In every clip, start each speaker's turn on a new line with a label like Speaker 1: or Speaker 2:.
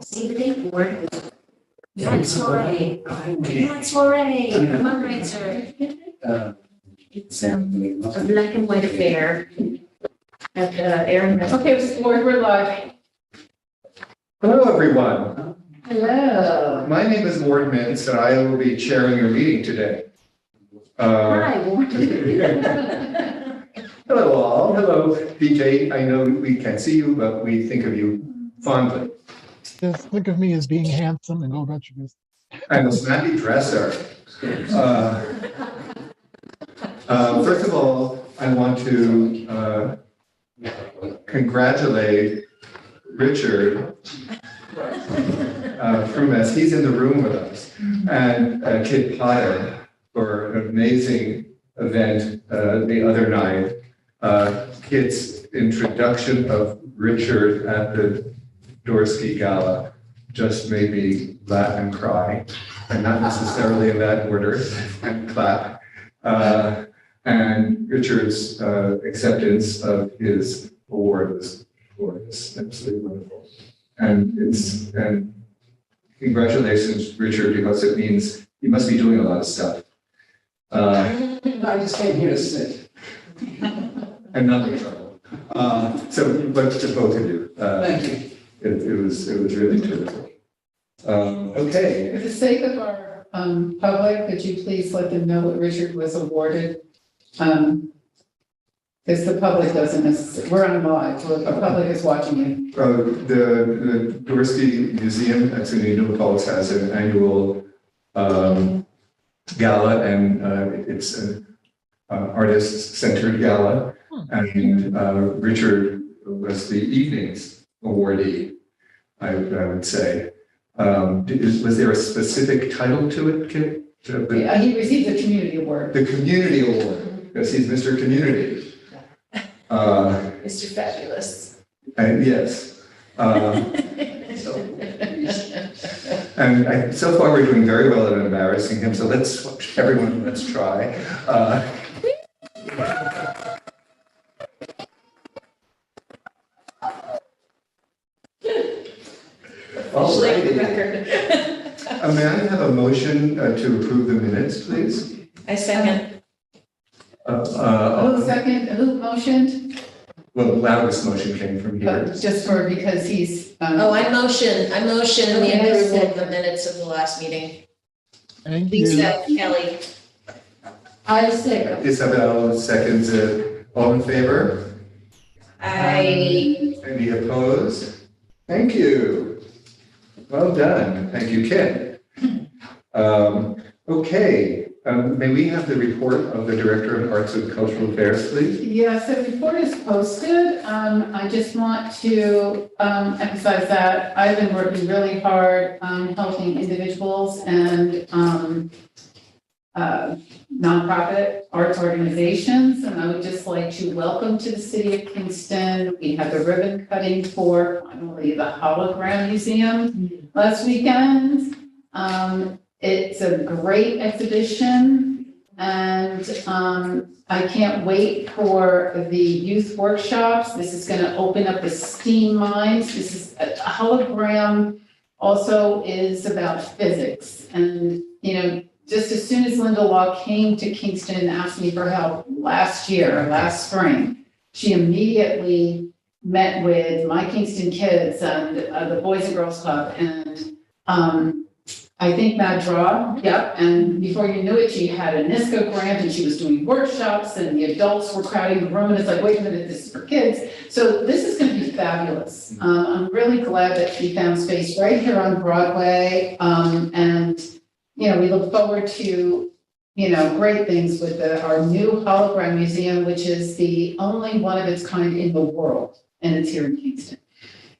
Speaker 1: See the date board. Soiree. Soiree. Come on, right, sir. It's a black and white affair. At Aaron.
Speaker 2: Okay, board, we're live.
Speaker 3: Hello, everyone.
Speaker 2: Hello.
Speaker 3: My name is Ward Mintz, and I will be chairing your meeting today.
Speaker 1: Hi.
Speaker 3: Hello, all. Hello, DJ. I know we can't see you, but we think of you fondly.
Speaker 4: Just think of me as being handsome and go about your business.
Speaker 3: I'm a snappy dresser. First of all, I want to congratulate Richard Frumes. He's in the room with us, and Kid Potter for an amazing event the other night. Kid's introduction of Richard at the Dorsky Gala just made me laugh and cry, and not necessarily in that order, and clap. And Richard's acceptance of his award was glorious, absolutely wonderful. And congratulations, Richard, because it means you must be doing a lot of stuff.
Speaker 5: I just came here to sit.
Speaker 3: And not in trouble. But to both of you.
Speaker 5: Thank you.
Speaker 3: It was really terrific. Okay.
Speaker 2: For the sake of our public, could you please let them know what Richard was awarded? Because the public doesn't necessarily, we're on live, so the public is watching you.
Speaker 3: The Dorsky Museum at SUNY New Paltz has an annual gala, and it's an artist-centered gala. And Richard was the evening's awardee, I would say. Was there a specific title to it, Kit?
Speaker 2: He received the community award.
Speaker 3: The Community Award, because he's Mr. Community.
Speaker 1: Mr. Fabulous.
Speaker 3: And yes. And so far we're doing very well at embarrassing him, so let's try. All righty. May I have a motion to approve the minutes, please?
Speaker 1: I second.
Speaker 2: Who second, who motioned?
Speaker 3: Well, the loudest motion came from here.
Speaker 2: Just for, because he's.
Speaker 1: Oh, I motion the
Speaker 2: Okay, I
Speaker 1: approval
Speaker 2: second.
Speaker 1: of the minutes of the last meeting.
Speaker 4: Thank you.
Speaker 1: Lisa, Kelly.
Speaker 2: I second.
Speaker 3: Isabel seconds it. All in favor?
Speaker 1: I,
Speaker 3: Any opposed? Thank you. Well done. Thank you, Ken. Okay, may we have the report of the Director of Arts and Cultural Affairs, please?
Speaker 2: Yes, the report is posted. I just want to emphasize that I've been working really hard helping individuals and nonprofit arts organizations. And I would just like to welcome to the city of Kingston. We had the ribbon cutting for finally the Hologram Museum last weekend. It's a great exhibition, and I can't wait for the youth workshops. This is going to open up the STEAM minds. This is a hologram also is about physics. And, you know, just as soon as Linda Law came to Kingston and asked me for help last spring, she immediately met with my Kingston kids and the Boys and Girls Club, and I think Mad Draw, yep, and before you knew it, she had a NISCO grant and she was doing workshops and the adults were crowding the room, and it's like, wait a minute, this is for kids. So this is gonna be fabulous. I'm really glad that she found space right here on Broadway. And, you know, we look forward to, you know, great things with our new hologram museum, which is the only one of its kind in the world, and it's here in Kingston.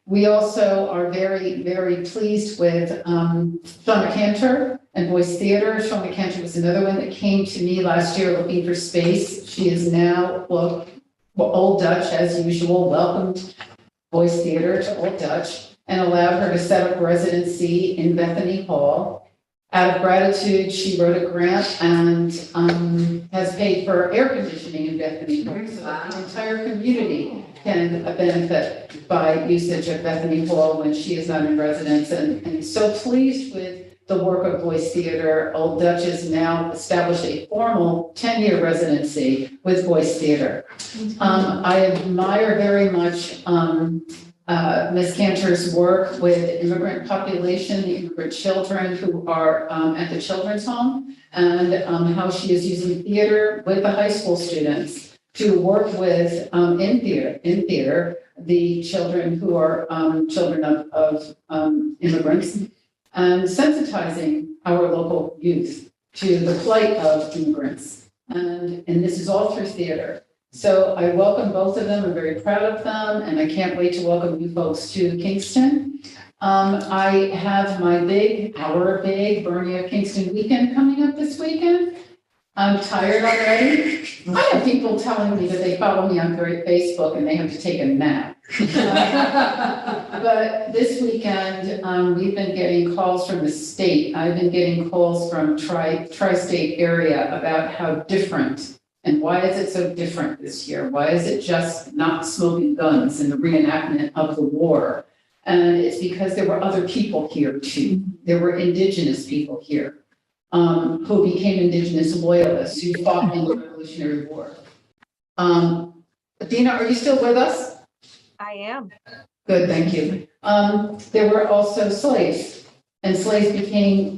Speaker 2: We also are very, very pleased with Sean McCantor and Voice Theater. Sean McCantor was another one that came to me last year looking for space. She is now, well, Old Dutch, as usual, welcomed Voice Theater to Old Dutch and allowed her to set up residency in Bethany Hall. Out of gratitude, she wrote a grant and has paid for air conditioning in Bethany Hall. So that the entire community can benefit by usage of Bethany Hall when she is not in residence. And so pleased with the work of Voice Theater. Old Dutch has now established a formal 10-year residency with Voice Theater. I admire very much Ms. Cantor's work with the immigrant population, the immigrant children who are at the children's home, and how she is using theater with the high school students to work with in theater, the children who are children of immigrants, and sensitizing our local youth to the plight of immigrants. And this is all through theater. So I welcome both of them. I'm very proud of them, and I can't wait to welcome you folks to Kingston. I have our big Bernie of Kingston weekend coming up this weekend. I'm tired already. I have people telling me that they follow me on Facebook and they have to take a nap. But this weekend, we've been getting calls from the state. I've been getting calls from tri-state area about how different and why is it so different this year? Why is it just not smoking guns and the reenactment of the war? And it's because there were other people here too. There were indigenous people here who became indigenous loyalists who fought in the Revolutionary War. Dina, are you still with us?
Speaker 6: I am.
Speaker 2: Good, thank you. There were also slaves, and slaves became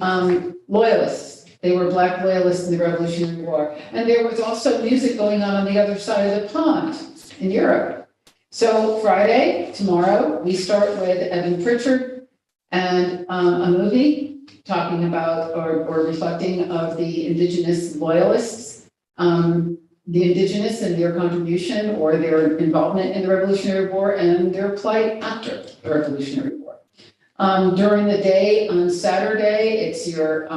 Speaker 2: loyalists. They were Black loyalists in the Revolutionary War. And there was also music going on the other side of the pond in Europe. So Friday, tomorrow, we start with Evan Pritchard and a movie talking about or reflecting of the indigenous loyalists, the indigenous and their contribution or their involvement in the Revolutionary War and their plight after the Revolutionary War. During the day on Saturday, it's your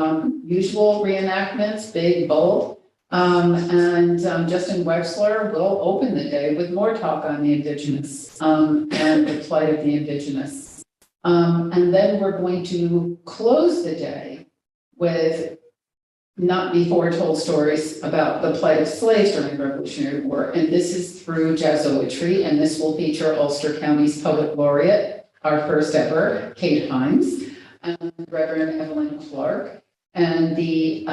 Speaker 2: usual reenactments, big, bold. And Justin Wexler will open the day with more talk on the indigenous and the plight of the indigenous. And then we're going to close the day with not before told stories about the plight of slaves during the Revolutionary War. And this is through jazzoetry, and this will feature Ulster County's poet laureate, our first ever, Kate Hines, and Reverend Evelyn Clark, and the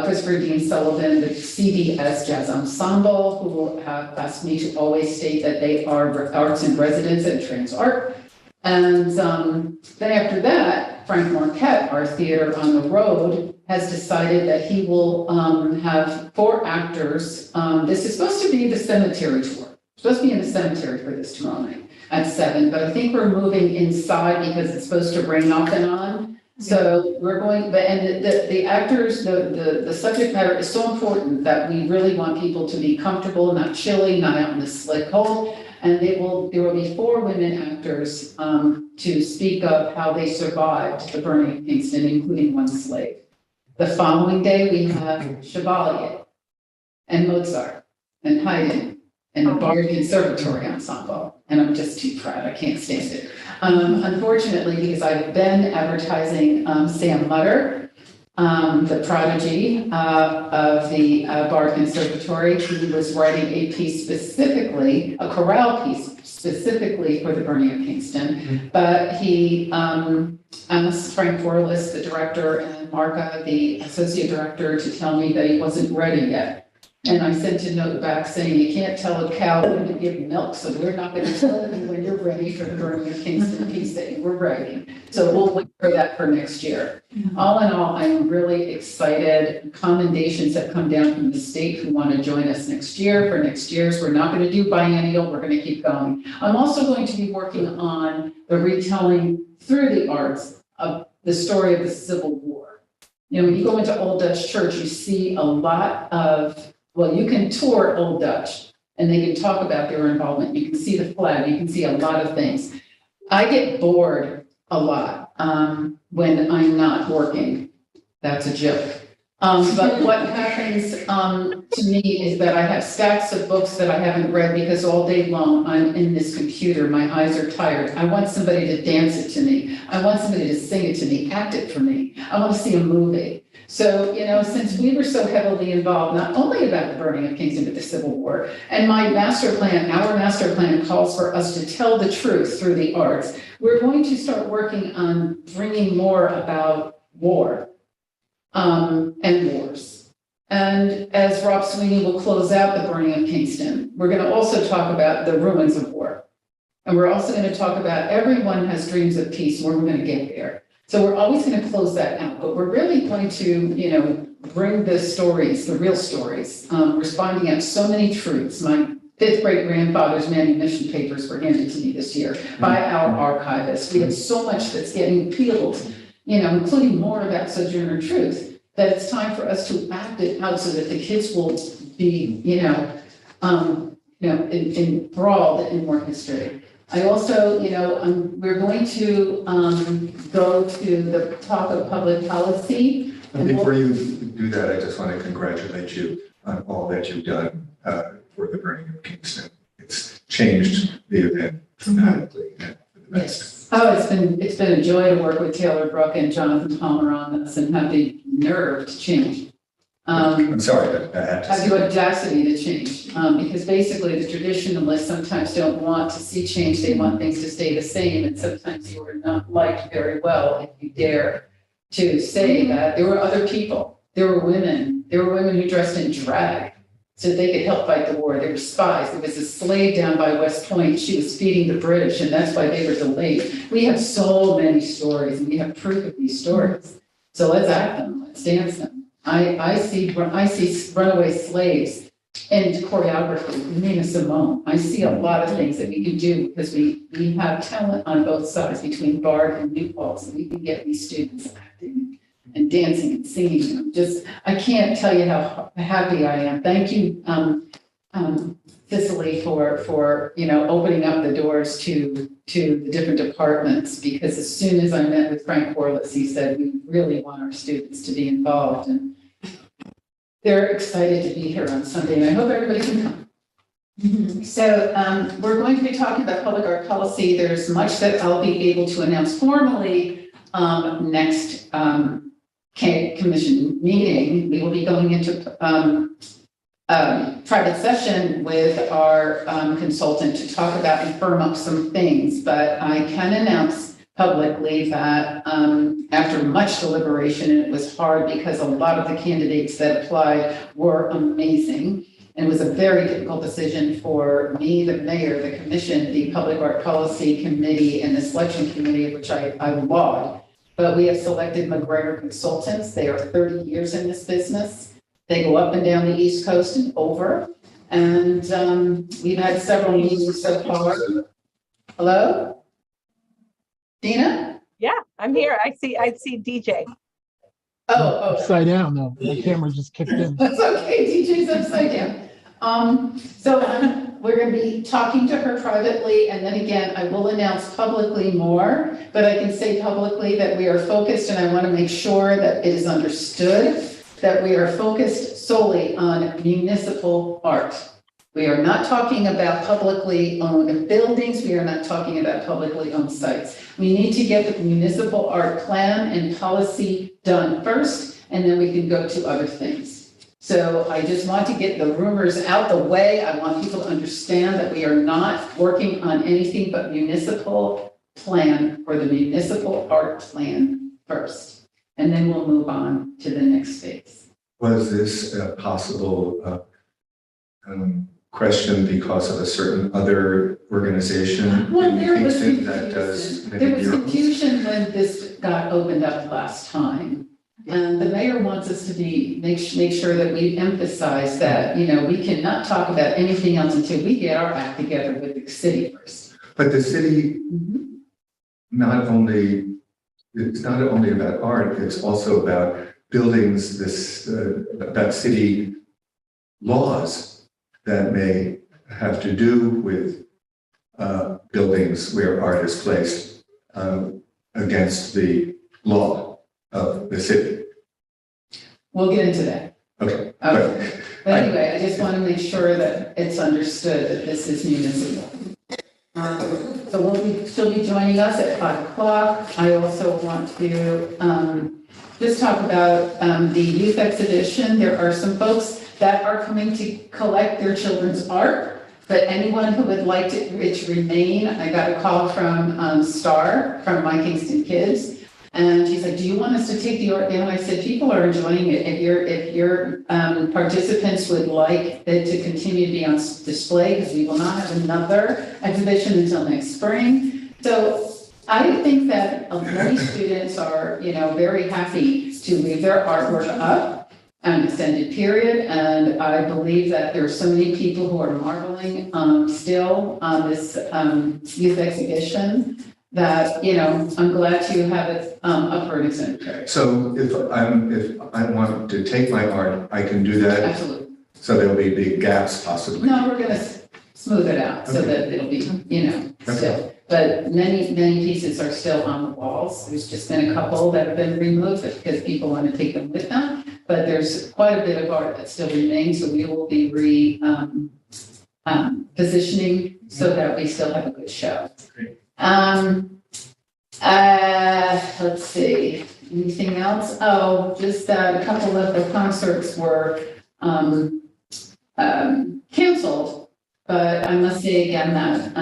Speaker 2: Christopher Dean Sullivan, the CBS Jazz Ensemble, who have asked me to always state that they are arts in residence at Trans Art. And then after that, Frank Marquette, our theater on the road, has decided that he will have 4 actors. This is supposed to be the cemetery tour. Supposed to be in the cemetery for this tomorrow night at 7, but I think we're moving inside because it's supposed to rain off and on. So we're going, but and the actors, the subject matter is so important that we really want people to be comfortable, not chilly, not out in the slick cold. And there will be 4 women actors to speak of how they survived the burning of Kingston, including 1 slave. The following day we have Chevalier and Mozart and Haydn and the Bard Conservatory Ensemble. And I'm just too proud, I can't stand it. Unfortunately, because I've been advertising Sam Mutter, the prodigy of the Bard Conservatory. He was writing a piece specifically, a chorale piece specifically for the burning of Kingston. But he asked Frank Forlis, the director, and Marka, the associate director, to tell me that he wasn't ready yet. And I sent a note back saying, you can't tell a cow when to give milk, so we're not going to tell you when you're ready for the burning of Kingston piece that we're writing. So we'll wait for that for next year. All in all, I'm really excited. Commendations have come down from the state who want to join us next year. For next year's, we're not going to do biennial, we're going to keep going. I'm also going to be working on the retelling through the arts of the story of the Civil War. You know, when you go into Old Dutch Church, you see a lot of, well, you can tour Old Dutch and they can talk about their involvement. You can see the flag, you can see a lot of things. I get bored a lot when I'm not working. That's a joke. But what happens, to me is that I have stacks of books that I haven't read because all day long I'm in this computer, my eyes are tired. I want somebody to dance it to me. I want somebody to sing it to me, act it for me. I want to see a movie. So, since we were so heavily involved, not only about the burning of Kingston, but the Civil War, and our master plan calls for us to tell the truth through the arts, we're going to start working on bringing more about war. And wars. And as Rob Sweeney will close out the burning of Kingston, we're going to also talk about the ruins of war. And we're also going to talk about everyone has dreams of peace, where we're going to get there. So we're always going to close that out, but we're really going to, bring the stories, the real stories. We're finding out so many truths. My fifth great grandfather's manumission papers were handed to me this year by our archivist. We have so much that's getting peeled, including more about Sojourner Truth, that it's time for us to act it out so that the kids will be, enthralled in more history. I also, we're going to go to the talk of public policy.
Speaker 3: And before you do that, I just want to congratulate you on all that you've done for the burning of Kingston. It's changed the event dramatically and for the best.
Speaker 2: Oh, it's been a joy to work with Taylor Brook and Jonathan Palmer on this and have the nerve to change.
Speaker 3: I'm sorry, but I had to
Speaker 2: Have
Speaker 3: say.
Speaker 2: the audacity to change, because basically the traditionalists sometimes don't want to see change. They want things to stay the same, and sometimes you are not liked very well if you dare to say that. There were other people. There were women who dressed in drag so that they could help fight the war. There were spies. There was a slave down by West Point. She was feeding the British, and that's why they were delayed. We have so many stories, and we have proof of these stories. So let's act them. Let's dance them. I see runaway slaves in choreography, Nina Simone. I see a lot of things that we can do because we have talent on both sides between Bard and New Paltz, and we can get these students acting and dancing and singing. I can't tell you how happy I am. Thank you, Cicely, for opening up the doors to the different departments, because as soon as I met with Frank Corliss, he said, we really want our students to be involved, and they're excited to be here on Sunday, and I hope everybody can come. So we're going to be talking about public art policy. There's much that I'll be able to announce formally next commission meeting. We will be going into private session with our consultant to talk about and firm up some things, but I can announce publicly that after much deliberation, and it was hard because a lot of the candidates that applied were amazing, and it was a very difficult decision for me, the mayor, the commission, the public art policy committee, and the selection committee, which I laud. But we have selected McGregor Consultants. They are 30 years in this business. They go up and down the East Coast and over. And we've had several meetings so far. Hello? Dina?
Speaker 6: Yeah, I'm here. I see DJ.
Speaker 2: Oh.
Speaker 4: Upside down though. The camera just kicked in.
Speaker 2: That's okay. DJ's upside down. We're going to be talking to her privately, and then again, I will announce publicly more, but I can say publicly that we are focused, and I want to make sure that it is understood that we are focused solely on municipal art. We are not talking about publicly owned buildings. We are not talking about publicly owned sites. We need to get the municipal art plan and policy done first, and then we can go to other things. So I just want to get the rumors out the way. I want people to understand that we are not working on anything but municipal plan for the municipal art plan first. And then we'll move on to the next phase.
Speaker 3: Was this a possible question because of a certain other organization
Speaker 2: Well,
Speaker 3: in
Speaker 2: there was
Speaker 3: Kingston that does
Speaker 2: confusion. There was
Speaker 3: murals?
Speaker 2: confusion when this got opened up last time. And the mayor wants us to make sure that we emphasize that, we cannot talk about anything else until we get our act together with the city first.
Speaker 3: But the city it's not only about art, it's also about buildings, about city laws that may have to do with buildings where art is placed against the law of the city.
Speaker 2: we'll get into that.
Speaker 3: Okay.
Speaker 2: Okay. But anyway, I just want to make sure that it's understood that this is municipal. So she'll be joining us at 5 o'clock. I also want to just talk about the youth exhibition. There are some folks that are coming to collect their children's art, but anyone who would like it to remain, I got a call from Star from My Kingston Kids. And she's like, do you want us to take the art down? I said, people are enjoying it. If your participants would like it to continue to be on display, because we will not have another exhibition until next spring. So I think that many students are, very happy to leave their artwork up an extended period. And I believe that there are so many people who are marveling still on this youth exhibition that, I'm glad to have it up for an extended period.
Speaker 3: So if I want to take my art, I can do that?
Speaker 2: Absolutely.
Speaker 3: So there'll be big gaps possibly?
Speaker 2: No, we're gonna smooth it out so that it'll be, still. But many pieces are still on the walls. There's just been a couple that have been removed because people want to take them with them. But there's quite a bit of art that still remains, so we will be positioning so that we still have a good show.
Speaker 3: Great.
Speaker 2: Let's see, anything else? Oh, just a couple of the concerts were canceled, but I must say again that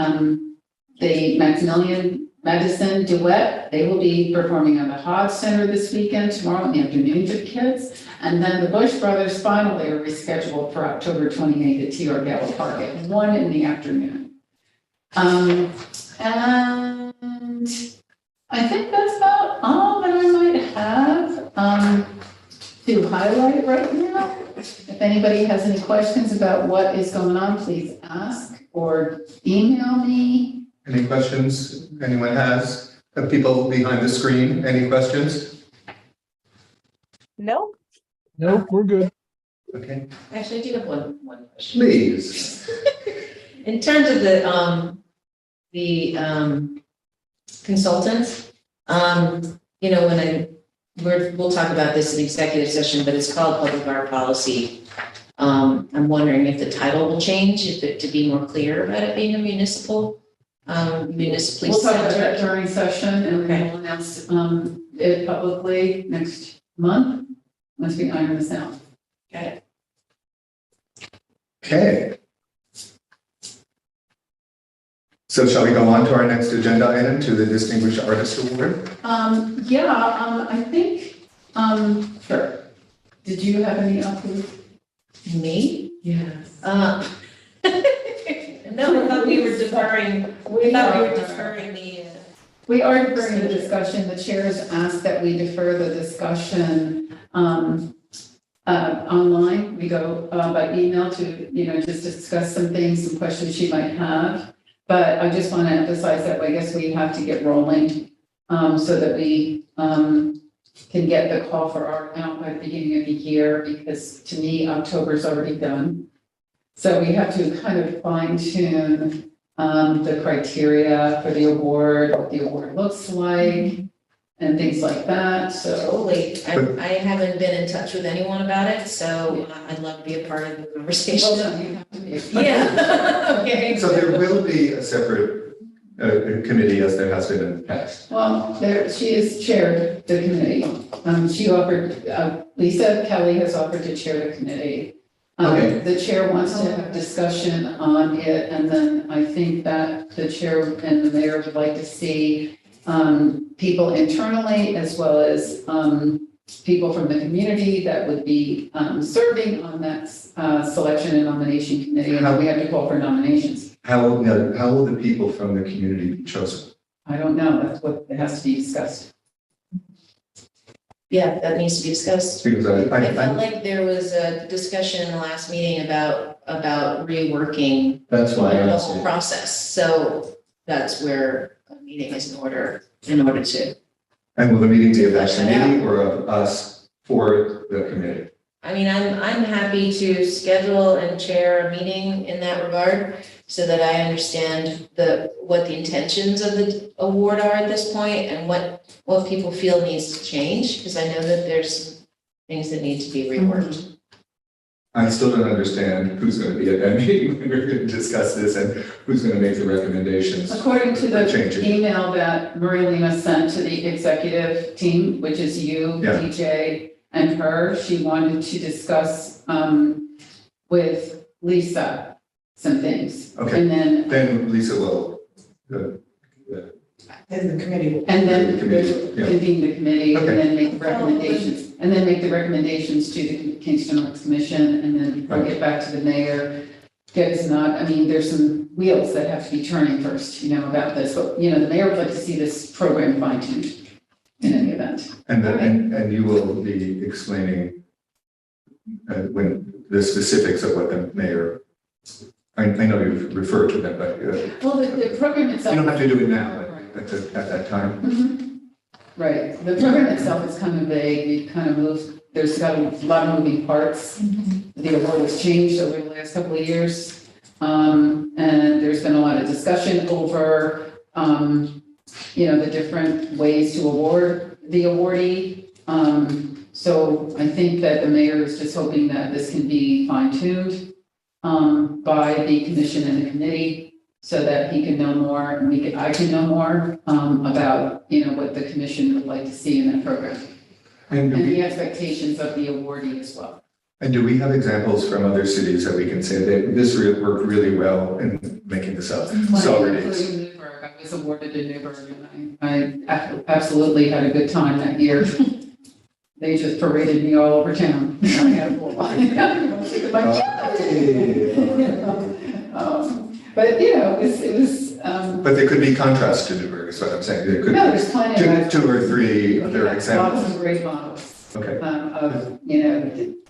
Speaker 2: the Maximilian Madison Duet, they will be performing at the Hodge Center this weekend, tomorrow in the afternoon to kids. And then the Bush Brothers finally are rescheduled for October 28th at TR Gallo Park at 1 in the afternoon. And I think that's about all that I might have to highlight right now. If anybody has any questions about what is going on, please ask or email me.
Speaker 3: Any questions anyone has? People behind the screen, any questions?
Speaker 6: No?
Speaker 4: Nope, we're good.
Speaker 3: Okay,
Speaker 1: Actually, I do have one question.
Speaker 3: please.
Speaker 1: In terms of the consultants, we'll talk about this in executive session, but it's called public art policy. I'm wondering if the title will change, to be more clear about it being a municipally
Speaker 2: We'll talk about that
Speaker 1: centered.
Speaker 2: during session and then we'll announce it publicly next month, once we iron this out.
Speaker 1: Got it.
Speaker 3: Okay. So shall we go on to our next agenda item, to the Distinguished Artist Award?
Speaker 2: I think, sure. Did you have any updates?
Speaker 1: Me?
Speaker 2: Yes.
Speaker 1: No, I thought we were deferring, the.
Speaker 2: We are deferring the discussion. The chair has asked that we defer the discussion online. We go by email to, just discuss some things, some questions she might have. But I just want to emphasize that I guess we have to get rolling so that we can get the call for art out by the beginning of the year, because to me, October's already done. So we have to kind of fine tune the criteria for the award, what the award looks like, and things like that. So
Speaker 1: Totally. I haven't been in touch with anyone about it, so I'd love to be a part of the conversation.
Speaker 2: well, no, you have to be.
Speaker 1: Yeah, okay.
Speaker 3: So there will be a separate committee, as there has been in the past.
Speaker 2: Well, she has chaired the committee. She offered, Lisa Kelly has offered to chair the committee.
Speaker 3: Okay.
Speaker 2: The chair wants to have discussion on it, and then I think that the chair and the mayor would like to see people internally as well as people from the community that would be serving on that selection and nomination committee, and we have to call for nominations.
Speaker 3: How will the people from the community be chosen?
Speaker 2: I don't know, that's what has to be discussed.
Speaker 1: Yeah, that needs to be discussed.
Speaker 3: Because
Speaker 1: I felt like there was a discussion in the last meeting about reworking
Speaker 3: that's why I
Speaker 1: the
Speaker 3: asked
Speaker 1: whole
Speaker 3: you.
Speaker 1: process. So that's where a meeting is in order to.
Speaker 3: And will the meeting be of that committee or of us for the committee?
Speaker 1: I mean, I'm happy to schedule and chair a meeting in that regard so that I understand what the intentions of the award are at this point and what people feel needs to change, because I know that there's things that need to be reworked.
Speaker 3: I still don't understand who's going to be at that meeting when we're going to discuss this and who's going to make the recommendations.
Speaker 2: According to the
Speaker 3: Changes.
Speaker 2: email that Maria Lima sent to the executive team, which is you,
Speaker 3: Yeah.
Speaker 2: DJ, and her, she wanted to discuss with Lisa some things.
Speaker 3: Okay.
Speaker 2: And
Speaker 3: Then Lisa will,
Speaker 5: And the committee.
Speaker 2: then
Speaker 3: The committee, yeah.
Speaker 2: convene the committee and
Speaker 3: Okay.
Speaker 2: then make the recommendations. And then make the recommendations to the Kingston Arts Commission and then we'll get back to the mayor. Get us not, I mean, there's some wheels that have to be turning first, about this, but, the mayor would like to see this program fine tuned in any event.
Speaker 3: and you will be explaining when the specifics of what the mayor, I know you've referred to them, but
Speaker 2: Well, the program
Speaker 3: you
Speaker 2: itself.
Speaker 3: don't have to do it now, but at that time.
Speaker 2: Mhm. Right, the program itself is kind of vague, we kind of moved, there's got a lot of moving parts. The award has changed over the last couple of years. And there's been a lot of discussion over, the different ways to award the awardee. So I think that the mayor is just hoping that this can be fine tuned by the commission and the committee so that he can know more and I can know more about, what the commission would like to see in that program.
Speaker 3: And
Speaker 2: And the expectations of the awardee as well.
Speaker 3: do we have examples from other cities that we can say that this worked really well in making this up? Celebrities.
Speaker 2: Including Newburgh, I was awarded in Newburgh and I absolutely had a good time that year. They just paraded me all over town. I had a ball. But, it was.
Speaker 3: But there could be contrast to Newburgh, is what I'm saying. There could
Speaker 2: No,
Speaker 3: be
Speaker 2: there's plenty of.
Speaker 3: two or three other
Speaker 2: Lots
Speaker 3: examples.
Speaker 2: of great models.
Speaker 3: Okay.
Speaker 2: Of,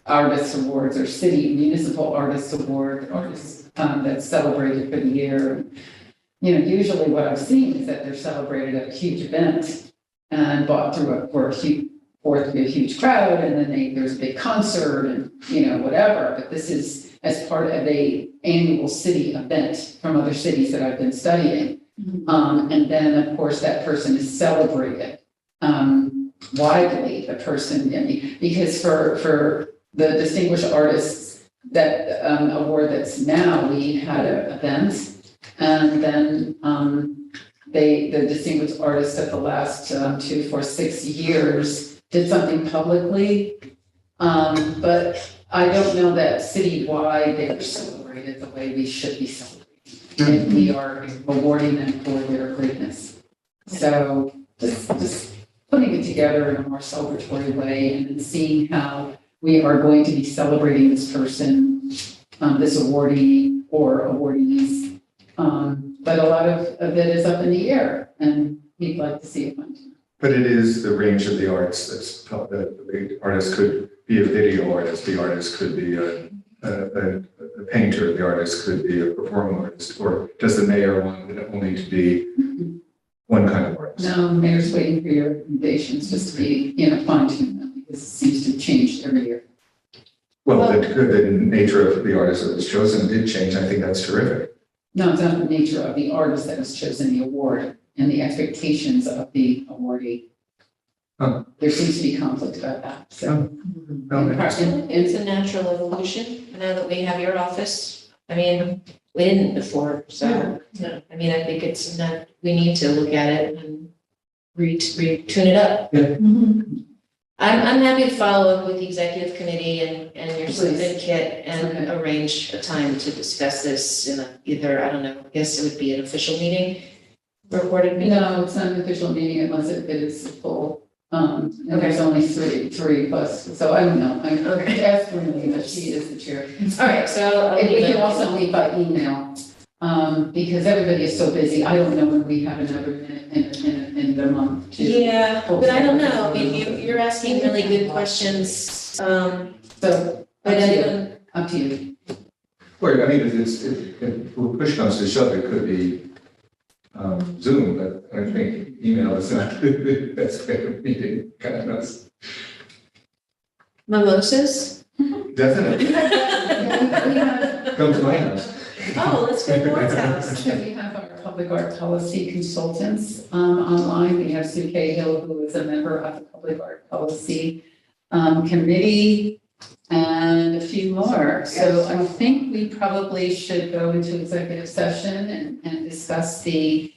Speaker 2: artist awards or city municipal artist award, artists that's celebrated for the year. Usually what I've seen is that they're celebrated at a huge event and bought through for a huge crowd, and then there's a big concert and, whatever. But this is as part of a annual city event from other cities that I've been studying. And then, of course, that person is celebrated widely, the person, because for the distinguished artists, that award that's now, we had an event, and then the distinguished artists of the last 2, 4, 6 years did something publicly, but I don't know that citywide they were celebrated the way we should be celebrating. And we are awarding them for their greatness. So just putting it together in a more celebratory way and then seeing how we are going to be celebrating this person, this awardee or awardees. But a lot of it is up in the air and we'd like to see it fun.
Speaker 3: But it is the range of the arts the artist could be a video artist, the artist could be a painter, the artist could be a performing artist, or does the mayor want it only to be one kind of artist?
Speaker 2: No, the mayor's waiting for your recommendations just to be, fine tuned because it seems to change every year.
Speaker 3: Well, the nature of the artist that was chosen did change. I think that's terrific.
Speaker 2: No, it's not the nature of the artist that has chosen the award and the expectations of the awardee.
Speaker 3: Huh.
Speaker 2: There seems to be conflict about that, so.
Speaker 3: No, interesting.
Speaker 1: It's a natural evolution, now that we have your office. I mean, we didn't before, so, I think it's not, we need to look at it and tune it up.
Speaker 3: Yeah.
Speaker 1: I'm happy to follow up with the executive committee and your
Speaker 2: Please.
Speaker 1: and Kit and arrange a time to discuss this in either, I don't know, I guess it would be an official meeting, recorded meeting.
Speaker 2: No, it's not an official meeting unless it is full. And there's only three plus, so I don't know. I'm asked for me, but she is the chair.
Speaker 1: All right, so I'll
Speaker 2: And we
Speaker 1: leave
Speaker 2: can
Speaker 1: it.
Speaker 2: also meet by email, because everybody is so busy. I don't know when we have another minute in the month. to-
Speaker 1: Yeah, but I don't know, I mean, you're asking really good questions,
Speaker 2: So,
Speaker 1: but I don't,
Speaker 2: up to you.
Speaker 3: Well, I mean, if push comes to shove, it could be Zoom, but I think email is not the best way of meeting, kind of knows.
Speaker 1: mimosas?
Speaker 3: Definitely,
Speaker 2: We have
Speaker 3: come to my house.
Speaker 1: Oh, let's go to Ward's house.
Speaker 2: we have our public art policy consultants online. We have Sue Cahill, who is a member of the public art policy committee, and a few more. So I think we probably should go into executive session and discuss the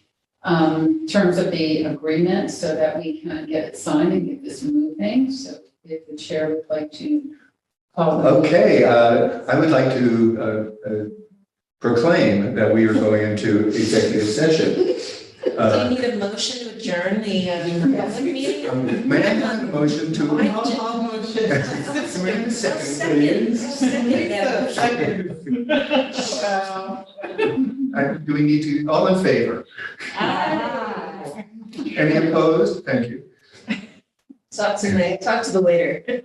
Speaker 2: terms of the agreement so that we can get it signed and get this moving. So if the chair would like to call the.
Speaker 3: Okay, I would like to proclaim that we are going into executive session.
Speaker 1: Do you need a motion to adjourn the public meeting?
Speaker 3: May I have a motion to?
Speaker 1: I
Speaker 5: I'll motion.
Speaker 3: Wait a second,
Speaker 1: Second.
Speaker 3: please.
Speaker 1: Second that
Speaker 2: Wow.
Speaker 3: Do we need to, all in favor?
Speaker 1: motion.
Speaker 3: Any opposed? Thank you.
Speaker 1: Talk to the waiter.